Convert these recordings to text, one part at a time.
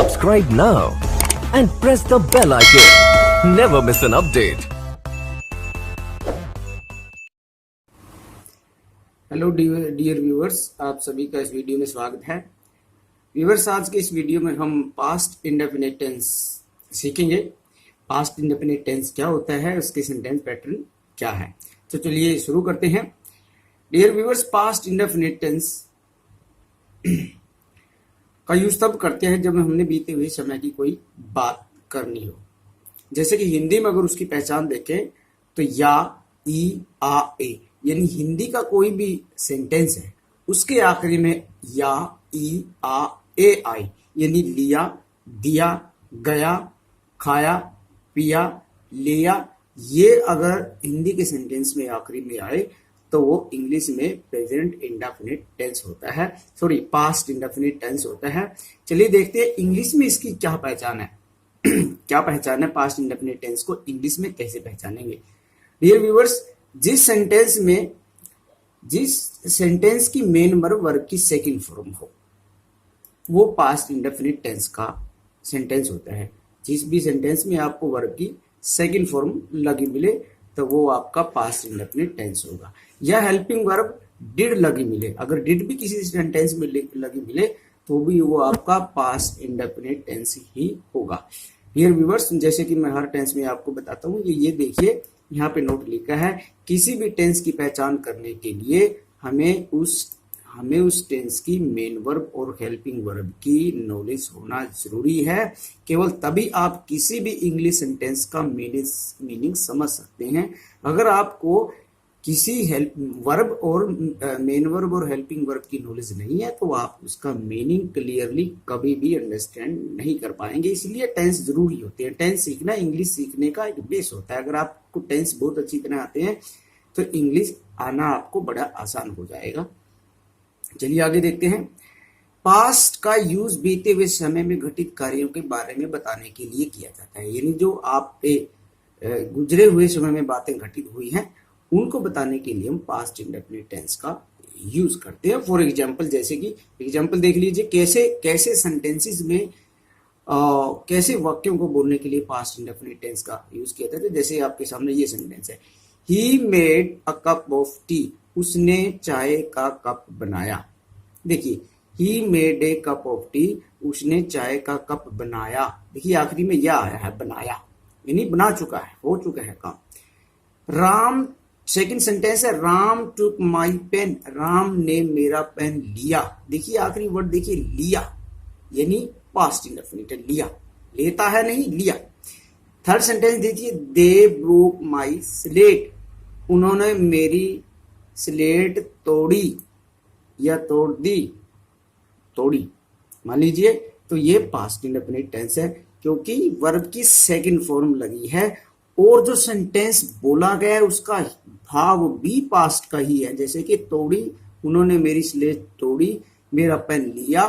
Subscribe now and press the bell icon. Never miss an update. Hello dear viewers, आप सभी का इस video में स्वागत है। व्यूअर्स, आज के इस वीडियो में हम पास्ट इंडेफिनिट टेंस सीखेंगे। पास्ट इंडेफिनिट टेंस क्या होता है, उसके सेंटेंस पैटर्न क्या है। तो चलिए शुरू करते हैं। Dear viewers, past indefinite tense का यूज तब करते हैं जब हमने बीते हुए समय की कोई बात करनी हो। जैसे कि हिंदी में अगर उसकी पहचान देखें तो या, ई, आ, ए, यानी हिंदी का कोई भी सेंटेंस है उसके आखिरी में या, ई, आ, ए आई, यानी लिया, दिया, गया, खाया, पिया, लिया, ये अगर हिंदी के सेंटेंस में आखिरी में आए तो वो इंग्लिश में प्रेजेंट इंडेफिनिट टेंस होता है, सॉरी पास्ट इंडेफिनिट टेंस होता है। चलिए देखते हैं इंग्लिश में इसकी क्या पहचान है। क्या पहचान है पास्ट इंडेफिनिट टेंस को इंग्लिश में कैसे पहचानेंगे। डियर व्यूअर्स, जिस सेंटेंस की मेन वर्ब की सेकंड फॉर्म हो वो पास्ट इंडेफिनिट टेंस का सेंटेंस होता है। जिस भी सेंटेंस में आपको वर्ब की सेकंड फॉर्म लगी मिले तो वो आपका पास्ट इंडेफिनिट टेंस होगा। या हेल्पिंग वर्ब डिड लगी मिले, अगर डिड भी किसी सेंटेंस में लगी मिले तो भी वो आपका पास्ट इंडेफिनिट टेंस ही होगा। डियर व्यूअर्स, जैसे कि मैं हर टेंस में आपको बताता हूँ, ये देखिए यहाँ पे नोट लिखा है, किसी भी टेंस की पहचान करने के लिए हमें उस टेंस की मेन वर्ब और हेल्पिंग वर्ब की नॉलेज होना जरूरी है। केवल तभी आप किसी भी इंग्लिश सेंटेंस का मीनिंग समझ सकते हैं। अगर आपको किसी वर्ब और मेन वर्ब और हेल्पिंग वर्ब की नॉलेज नहीं है तो आप उसका मीनिंग क्लियरली कभी भी अंडरस्टैंड नहीं कर पाएंगे। इसलिए टेंस जरूरी होते हैं। टेंस सीखना इंग्लिश सीखने का एक बेस होता है। अगर आपको टेंस बहुत अच्छी तरह आते हैं तो इंग्लिश आना आपको बड़ा आसान हो जाएगा। चलिए आगे देखते हैं। पास्ट का यूज बीते हुए समय में घटित कार्यों के बारे में बताने के लिए किया जाता है, यानी जो आप पे गुजरे हुए समय में बातें घटित हुई हैं उनको बताने के लिए हम पास्ट इंडेफिनिट टेंस का यूज करते हैं। फॉर एग्जाम्पल, जैसे कि एग्जाम्पल देख लीजिए, कैसे सेंटेंसेस में कैसे वाक्यों को बोलने के लिए पास्ट इंडेफिनिट टेंस का यूज किया जाता है। जैसे आपके सामने ये सेंटेंस है, he made a cup of T, उसने चाय का कप बनाया। देखिए, he made a cup of T, उसने चाय का कप बनाया। देखिए आखिरी में यह आया है, बनाया, यानी बना चुका है, हो चुका है काम। राम, सेकंड सेंटेंस है, राम टुक माई पेन, राम ने मेरा पेन लिया। देखिए आखिरी वर्ड देखिए, लिया, यानी पास्ट इंडेफिनिट है, लिया, लेता है नहीं, लिया। थर्ड सेंटेंस देखिए, दे ब्रोक माई स्लेट, उन्होंने मेरी स्लेट तोड़ी या तोड़ दी, तोड़ी मान लीजिए। तो ये पास्ट इंडेफिनिट टेंस है क्योंकि वर्ब की सेकंड फॉर्म लगी है और जो सेंटेंस बोला गया है उसका भाव भी पास्ट का ही है। जैसे कि तोड़ी, उन्होंने मेरी स्लेट तोड़ी, मेरा पेन लिया,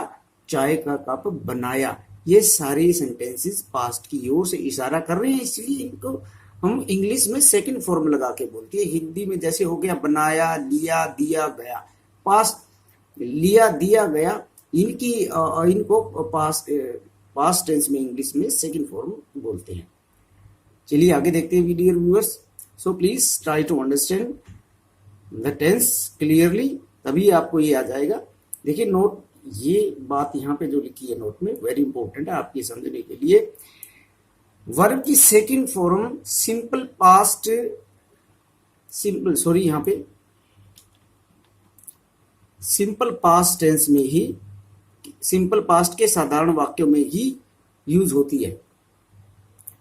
चाय का कप बनाया। ये सारे सेंटेंसेस पास्ट की ओर से इशारा कर रहे हैं, इसलिए इनको हम इंग्लिश में सेकंड फॉर्म लगा के बोलते हैं। हिंदी में जैसे हो गया बनाया, लिया, दिया, गया। पास्ट, लिया, दिया, गया, इनको पास्ट टेंस में इंग्लिश में सेकंड फॉर्म बोलते हैं। चलिए आगे देखते हैं dear viewers. So please try to understand the tense clearly, तभी आपको ये आ जाएगा। देखिए नोट, ये बात यहाँ पे जो लिखी है नोट में वेरी इंपॉर्टेंट है आपके समझने के लिए। वर्ब की सेकंड फॉर्म सिंपल पास्ट, यहाँ पे सिंपल पास्ट टेंस में ही, सिंपल पास्ट के साधारण वाक्यों में ही यूज होती है।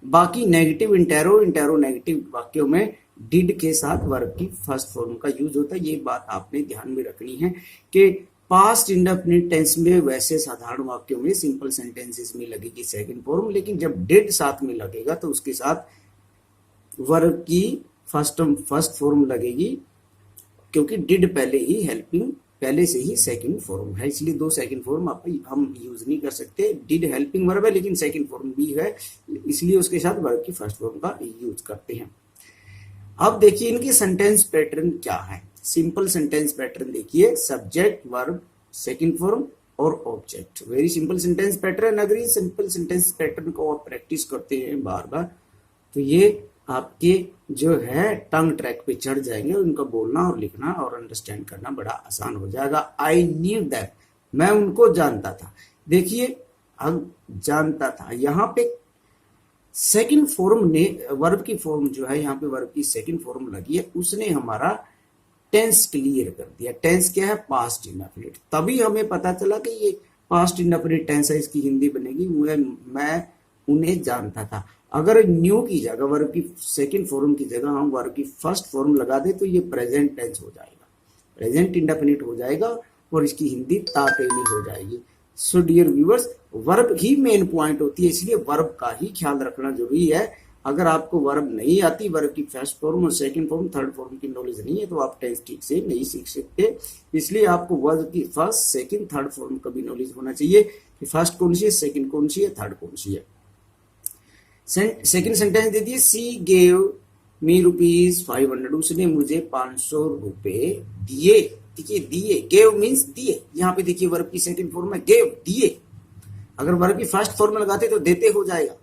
बाकी नेगेटिव, इंटेरो नेगेटिव वाक्यों में डिड के साथ वर्ब की फर्स्ट फॉर्म का यूज होता है। ये बात आपने ध्यान में रखनी है कि पास्ट इंडेफिनिट टेंस में वैसे साधारण वाक्यों में सिंपल सेंटेंसेस में लगेगी सेकंड फॉर्म, लेकिन जब डिड साथ में लगेगा तो उसके साथ वर्ब की फर्स्ट फॉर्म लगेगी, क्योंकि डिड पहले से ही सेकंड फॉर्म है, इसलिए दो सेकंड फॉर्म हम यूज नहीं कर सकते। डिड हेल्पिंग वर्ब है लेकिन सेकंड फॉर्म भी है, इसलिए उसके साथ वर्ब की फर्स्ट फॉर्म का यूज करते हैं। अब देखिए इनके सेंटेंस पैटर्न क्या है। सिंपल सेंटेंस पैटर्न देखिए, सब्जेक्ट वर्ब सेकंड फॉर्म, और object. Very simple sentence pattern. अगर ये सिंपल सेंटेंस पैटर्न को आप प्रैक्टिस करते हैं बार बार, तो ये आपके जो है टंग ट्रैक पे चढ़ जाएंगे और इनका बोलना और लिखना और अंडरस्टैंड करना बड़ा आसान हो जाएगा। आई न्यू दैट, मैं उनको जानता था। देखिए अब जानता था, यहाँ पे सेकंड फॉर्म ने वर्ब की फॉर्म जो है, यहाँ पे वर्ब की सेकंड फॉर्म लगी है, उसने हमारा टेंस क्लियर कर दिया। टेंस क्या है? Past indefinite. तभी हमें पता चला कि ये पास्ट इंडेफिनिट टेंस है, इसकी हिंदी बनेगी मैं उन्हें जानता था। अगर न्यू की जगह, वर्ब की सेकंड फॉर्म की जगह हम वर्ब की फर्स्ट फॉर्म लगा दे तो ये प्रेजेंट टेंस हो जाएगा, प्रेजेंट इंडेफिनिट हो जाएगा और इसकी हिंदी तातेली हो जाएगी। सो डियर व्यूअर्स, वर्ब ही मेन पॉइंट होती है, इसलिए वर्ब का ही ख्याल रखना जरूरी है। अगर आपको वर्ब नहीं आती, वर्ब की फर्स्ट फॉर्म और सेकंड फॉर्म थर्ड फॉर्म की नॉलेज नहीं है, तो आप टेंस ठीक से नहीं सीख सकते। इसलिए आपको वर्ब की फर्स्ट सेकंड थर्ड फॉर्म का भी नॉलेज होना चाहिए कि फर्स्ट कौन सी है, सेकंड कौन सी है, थर्ड कौन सी है। सेकंड सेंटेंस दे दिए, सी गेव मी ₹500, उसने मुझे 500 रुपए दिए। देखिए दिए, गेव मीन्स दिए, यहाँ पे देखिए वर्ब की सेकंड फॉर्म है गेव, दिए। अगर वर्ब की फर्स्ट फॉर्म में लगाते तो देते हो जाएगा।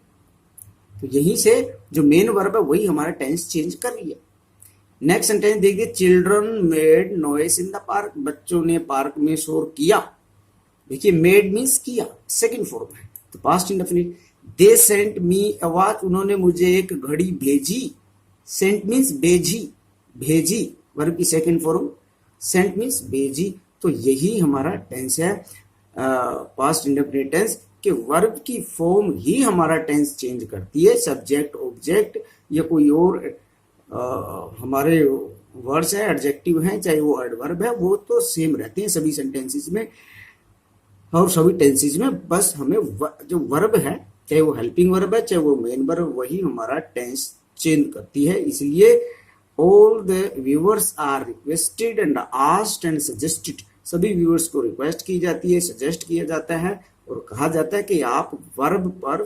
तो यहीं से जो मेन वर्ब है वही हमारा टेंस चेंज कर रही है। नेक्स्ट सेंटेंस देखिए, children made noise in the park, बच्चों ने पार्क में शोर किया। देखिए मेड मीन्स किया, सेकंड फॉर्म है तो past indefinite. They sent me a watch, उन्होंने मुझे एक घड़ी भेजी। सेंट मीन्स भेजी, भेजी वर्ब की सेकंड फॉर्म, सेंट मीन्स भेजी। तो यही हमारा टेंस है पास्ट इंडेफिनिट टेंस, कि वर्ब की फॉर्म ही हमारा टेंस चेंज करती है। सब्जेक्ट, ऑब्जेक्ट या कोई और हमारे वर्ड्स है, एडजेक्टिव हैं, चाहे वो एडवर्ब है, वो तो सेम रहते हैं सभी सेंटेंसेस में और सभी टेंसेस में। बस हमें जो वर्ब है, चाहे वो हेल्पिंग वर्ब है, चाहे वो मेन वर्ब, वही हमारा टेंस चेंज करती है। इसलिए all the viewers are requested and asked and suggested, सभी व्यूअर्स को रिक्वेस्ट की जाती है, सजेस्ट किया जाता है और कहा जाता है कि आप वर्ब पर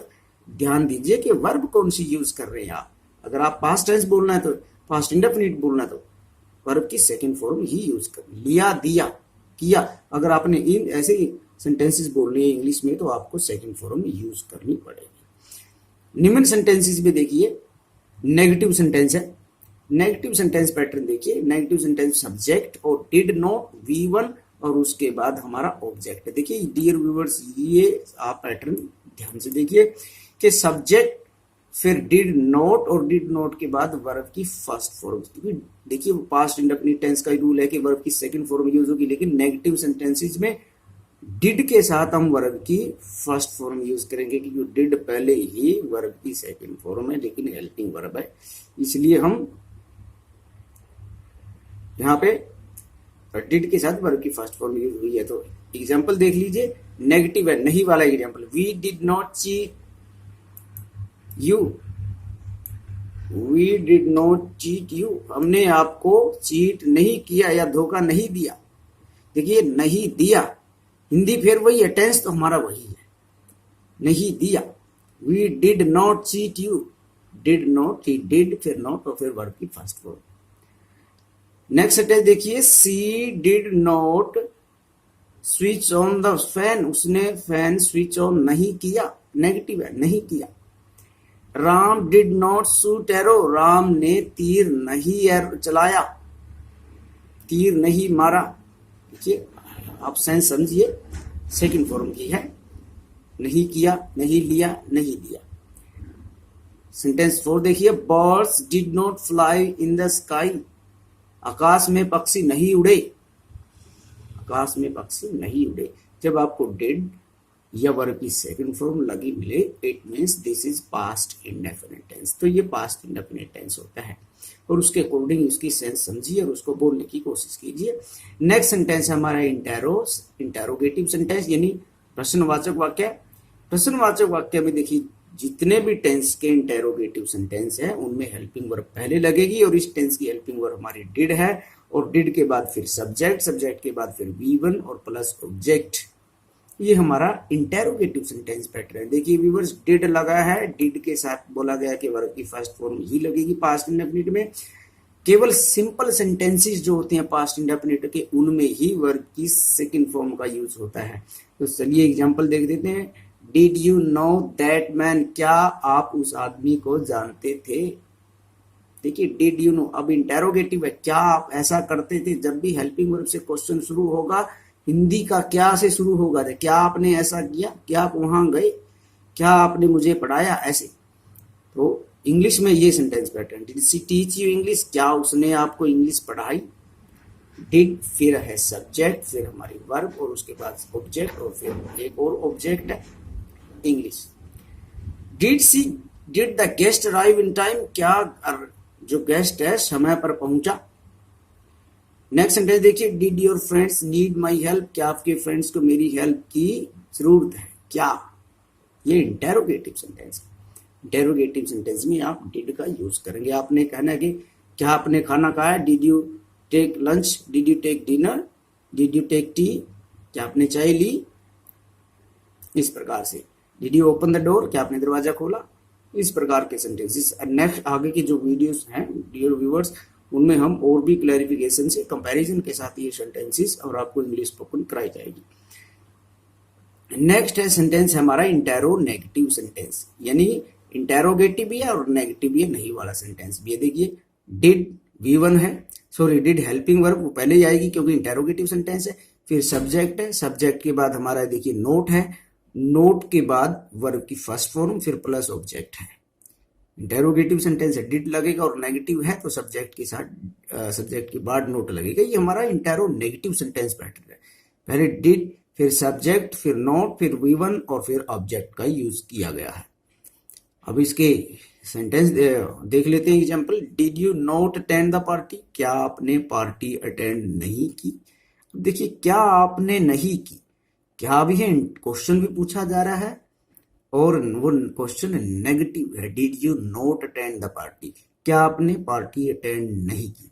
ध्यान दीजिए कि वर्ब कौन सी यूज कर रहे हैं आप। अगर आप पास्ट टेंस बोलना है तो पास्ट इंडेफिनिट बोलना है तो वर्ब की सेकंड फॉर्म ही यूज कर, लिया, दिया, किया। अगर आपने इन ऐसे सेंटेंसेस बोलने हैं इंग्लिश में तो आपको सेकंड फॉर्म यूज करनी पड़ेगी। निम्न सेंटेंसेस में देखिए नेगेटिव सेंटेंस है। नेगेटिव सेंटेंस पैटर्न देखिए, नेगेटिव सेंटेंस सब्जेक्ट और डिड नॉट, V1 और उसके बाद हमारा ऑब्जेक्ट है। देखिए डियर व्यूअर्स, ये आप पैटर्न ध्यान से देखिए कि सब्जेक्ट फिर डिड नॉट और डिड नॉट के बाद वर्ब की फर्स्ट फॉर्म। क्योंकि देखिए पास्ट इंडेफिनिट टेंस का रूल है कि वर्ब की सेकंड फॉर्म यूज होगी, लेकिन नेगेटिव सेंटेंसेस में डिड के साथ हम वर्ब की फर्स्ट फॉर्म यूज करेंगे, क्योंकि डिड पहले ही वर्ब की सेकंड फॉर्म है लेकिन हेल्पिंग वर्ब है, इसलिए हम यहाँ पे डिड के साथ वर्ब की फर्स्ट फॉर्म यूज हुई है। तो एग्जांपल देख लीजिए, नेगेटिव है, नहीं वाला example, we did not cheat you, we did not cheat you, हमने आपको चीट नहीं किया या धोखा नहीं दिया। देखिए नहीं दिया, हिंदी फिर वही है, टेंस तो हमारा वही है, नहीं दिया। We did not cheat you, did not, he did फिर नॉट और फिर वर्ब की फर्स्ट फॉर्म। नेक्स्ट सेंटेंस देखिए, she did not switch on the fan, उसने फैन स्विच ऑन नहीं किया, नेगेटिव है, नहीं किया। Ram did not shoot arrow, Ram ने तीर नहीं चलाया, तीर नहीं मारा। देखिए आप सेंस समझिए, सेकंड फॉर्म की है, नहीं किया, नहीं लिया, नहीं दिया। सेंटेंस 4 देखिए, birds did not fly in the sky, आकाश में पक्षी नहीं उड़े, आकाश में पक्षी नहीं उड़े। जब आपको डिड या वर्ब की सेकंड फॉर्म लगी मिले, it means this is past indefinite tense. तो ये पास्ट इंडेफिनिट टेंस होता है और उसके अकॉर्डिंग उसकी सेंस समझिए और उसको बोलने की कोशिश कीजिए। नेक्स्ट सेंटेंस है हमारा इंटेरोगेटिव सेंटेंस, यानी प्रश्नवाचक वाक्य। प्रश्नवाचक वाक्य में देखिए जितने भी टेंस के इंटेरोगेटिव सेंटेंस है उनमें हेल्पिंग वर्ब पहले लगेगी और इस टेंस की हेल्पिंग वर्ब हमारी डिड है और डिड के बाद फिर सब्जेक्ट, सब्जेक्ट के बाद फिर V1 और प्लस ऑब्जेक्ट। ये हमारा इंटेरोगेटिव सेंटेंस पैटर्न है। देखिए व्यूअर्स, डिड लगा है, डिड के साथ बोला गया कि वर्ब की फर्स्ट फॉर्म ही लगेगी पास्ट इंडेफिनिट में। केवल सिंपल सेंटेंसेस जो होते हैं पास्ट इंडेफिनिट के, उनमें ही वर्ब की सेकंड फॉर्म का यूज होता है। तो चलिए एग्जाम्पल देख देते हैं। Did you know that man, क्या आप उस आदमी को जानते थे। देखिए डिड यू नो, अब इंटेरोगेटिव है, क्या आप ऐसा करते थे। जब भी हेल्पिंग वर्ब से क्वेश्चन शुरू होगा, हिंदी का क्या से शुरू होगा, क्या आपने ऐसा किया, क्या आप वहां गए, क्या आपने मुझे पढ़ाया, ऐसे। तो इंग्लिश में ये sentence pattern, did she teach you English, क्या उसने आपको इंग्लिश पढ़ाई। डिड फिर है सब्जेक्ट, फिर हमारी वर्ब और उसके बाद ऑब्जेक्ट और फिर एक और ऑब्जेक्ट है English. Did the guest arrive in time, क्या जो गेस्ट है समय पर पहुंचा। नेक्स्ट सेंटेंस देखिए, did your friends need my help, क्या आपके फ्रेंड्स को मेरी हेल्प की जरूरत है क्या। ये इंटेरोगेटिव सेंटेंस। इंटेरोगेटिव सेंटेंस में आप डिड का यूज करेंगे। आपने कहना है कि क्या आपने खाना खाया, did you take lunch, did you take dinner, did you take tea, क्या आपने चाय ली, इस प्रकार से। Did you open the door, क्या आपने दरवाजा खोला, इस प्रकार के सेंटेंसेस। नेक्स्ट आगे की जो वीडियोस हैं डियर व्यूअर्स, उनमें हम और भी क्लैरिफिकेशन से कंपैरिजन के साथ ये सेंटेंसेस और आपको इंग्लिश स्पोकन कराई जाएगी। नेक्स्ट है सेंटेंस हमारा इंटेरोनेगेटिव सेंटेंस, यानी इंटेरोगेटिव भी है और नेगेटिव भी है, नहीं वाला सेंटेंस भी है। देखिए डिड V1 है, सॉरी डिड हेल्पिंग वर्ब वो पहले ही आएगी क्योंकि इंटेरोगेटिव सेंटेंस है। फिर सब्जेक्ट है, सब्जेक्ट के बाद हमारा देखिए नोट है, नोट के बाद वर्ब की फर्स्ट फॉर्म, फिर प्लस ऑब्जेक्ट है। इंटेरोगेटिव सेंटेंस है, डिड लगेगा और नेगेटिव है तो सब्जेक्ट के साथ सब्जेक्ट के बाद नोट लगेगा। ये हमारा इंटेरोनेगेटिव सेंटेंस पैटर्न है। पहले डिड, फिर सब्जेक्ट, फिर नोट, फिर V1 और फिर ऑब्जेक्ट का यूज किया गया है। अब इसके सेंटेंस देख लेते हैं example. Did you not attend the party, क्या आपने पार्टी अटेंड नहीं की। देखिए क्या आपने नहीं की, क्या भी है, क्वेश्चन भी पूछा जा रहा है और वो क्वेश्चन नेगेटिव है। Did you not attend the party, क्या आपने पार्टी अटेंड नहीं की।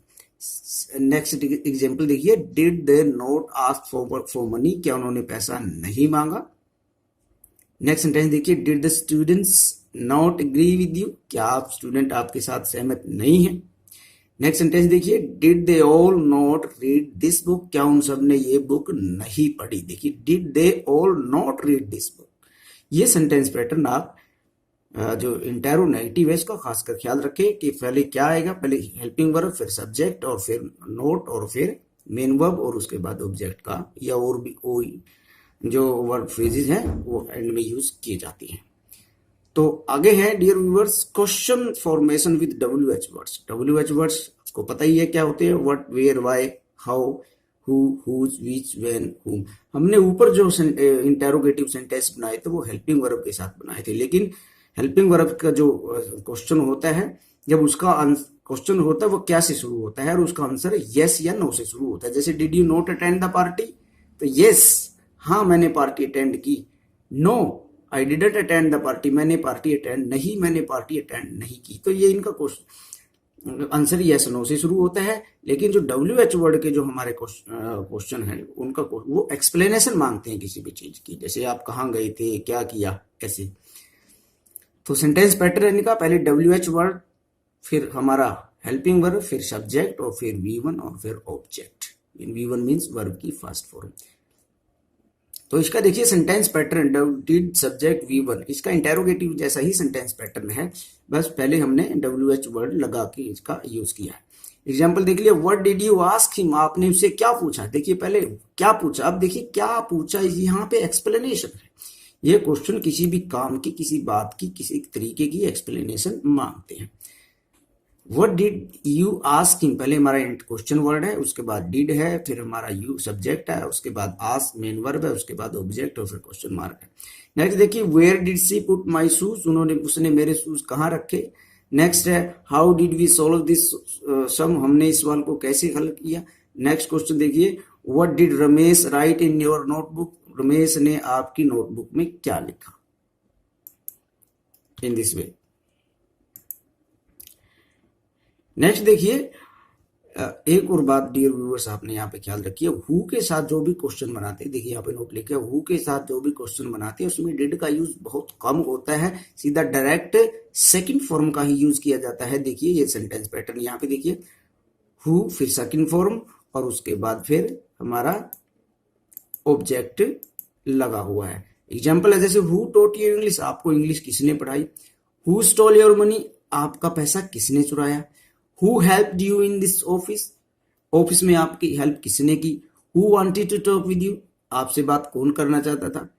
नेक्स्ट एग्जांपल देखिए, did they not ask for money, क्या उन्होंने पैसा नहीं मांगा। नेक्स्ट सेंटेंस देखिए, did the students not agree with you, क्या आप स्टूडेंट आपके साथ सहमत नहीं है। नेक्स्ट सेंटेंस देखिए, did they all not read this book, क्या उन सब ने ये बुक नहीं पढ़ी। देखिए did they all not read this book. ये सेंटेंस पैटर्न आप जो इंटेरोनेगेटिव है इसका खासकर ख्याल रखें कि पहले क्या आएगा, पहले हेल्पिंग वर्ब, फिर सब्जेक्ट और फिर नोट और फिर मेन वर्ब और उसके बाद ऑब्जेक्ट का या और भी कोई जो वर्ब फ्रेजेस हैं वो एंड में यूज किए जाते हैं। तो आगे है dear viewers question formation with WH words. WH words आपको पता ही है क्या होते हैं, what, where, why, how, who, whose, which, when, whom. हमने ऊपर जो इंटेरोगेटिव सेंटेंस बनाए थे वो हेल्पिंग वर्ब के साथ बनाए थे, लेकिन हेल्पिंग वर्ब का जो क्वेश्चन होता है, जब उसका क्वेश्चन होता है वो क्या से शुरू होता है और उसका आंसर यस या नो से शुरू होता है। जैसे did you not attend the party, तो यस हाँ मैंने पार्टी अटेंड की, no I didn't attend the party मैंने पार्टी अटेंड नहीं, मैंने पार्टी अटेंड नहीं की। तो ये इनका आंसर यस नो से शुरू होता है। लेकिन जो WH वर्ड के जो हमारे क्वेश्चन है उनका वो एक्सप्लेनेशन मांगते हैं किसी भी चीज की, जैसे आप कहाँ गए थे, क्या किया, ऐसे। तो सेंटेंस पैटर्न इनका पहले WH वर्ड, फिर हमारा हेल्पिंग वर्ब, फिर सब्जेक्ट और फिर V1 और फिर ऑब्जेक्ट। V1 मीन्स वर्ब की फर्स्ट फॉर्म। तो इसका देखिए sentence pattern did subject V1, इसका इंटेरोगेटिव जैसा ही सेंटेंस पैटर्न है, बस पहले हमने WH वर्ड लगा के इसका यूज किया है। एग्जाम्पल देख लिया, what did you ask him, आपने उससे क्या पूछा। देखिए पहले क्या पूछा, अब देखिए क्या पूछा, यहाँ पे एक्सप्लेनेशन है। ये क्वेश्चन किसी भी काम की, किसी बात की, किसी तरीके की एक्सप्लेनेशन मांगते हैं। What did you ask him, पहले हमारा क्वेश्चन वर्ड है, उसके बाद डिड है, फिर हमारा यू सब्जेक्ट है, उसके बाद आस्क मेन वर्ब है, उसके बाद ऑब्जेक्ट और फिर क्वेश्चन मार्क है। नेक्स्ट देखिए, where did she put my shoes, उसने मेरे शूज कहाँ रखे। नेक्स्ट है, how did we solve this sum, हमने इस सवाल को कैसे हल किया। नेक्स्ट क्वेश्चन देखिए, what did Ramesh write in your notebook, Ramesh ने आपकी नोटबुक में क्या लिखा। In this way. नेक्स्ट देखिए, एक और बात डियर व्यूअर्स आपने यहाँ पे ख्याल रखिए, हु के साथ जो भी क्वेश्चन बनाते हैं, देखिए यहाँ पे नोट लिखे, हु के साथ जो भी क्वेश्चन बनाते हैं उसमें डिड का यूज बहुत कम होता है, सीधा डायरेक्ट सेकंड फॉर्म का ही यूज किया जाता है। देखिए ये सेंटेंस पैटर्न यहाँ पे देखिए, हु फिर सेकंड फॉर्म और उसके बाद फिर हमारा ऑब्जेक्ट लगा हुआ है। एग्जाम्पल है जैसे हु टोट यू इंग्लिश, आपको इंग्लिश किसने पढ़ाई। हु स्टोल योर मनी, आपका पैसा किसने चुराया। Who helped you in this office, office में आपकी हेल्प किसने की। Who wanted to talk with you, आपसे बात कौन करना चाहता था।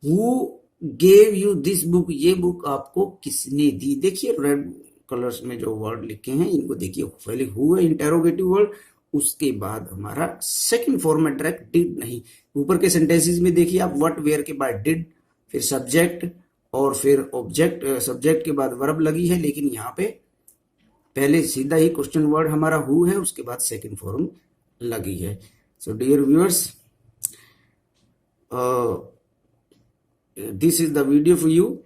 Who gave you this book, ये बुक आपको किसने दी। देखिए रेड कलर्स में जो वर्ड लिखे हैं इनको देखिए, पहले हु है इंटेरोगेटिव वर्ड, उसके बाद हमारा सेकंड फॉर्म है डायरेक्ट डिड नहीं। ऊपर के सेंटेंसेस में देखिए आप व्हाट वेयर के बाद डिड, फिर सब्जेक्ट और फिर ऑब्जेक्ट, सब्जेक्ट के बाद वर्ब लगी है, लेकिन यहाँ पे पहले सीधा ही क्वेश्चन वर्ड हमारा हु है, उसके बाद सेकंड फॉर्म लगी है। So dear viewers, this is the video for you.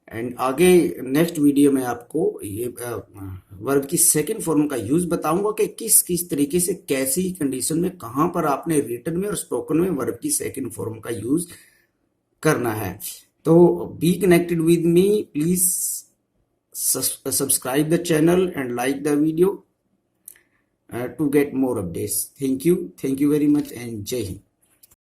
And आगे नेक्स्ट वीडियो में आपको ये वर्ब की सेकंड फॉर्म का यूज बताऊंगा कि किस किस तरीके से कैसी कंडीशन में कहां पर आपने रिटन में और स्पोकन में वर्ब की सेकंड फॉर्म का यूज करना है। तो be connected with me, please subscribe the channel and like the video to get more updates. Thank you very much and Jai Hind.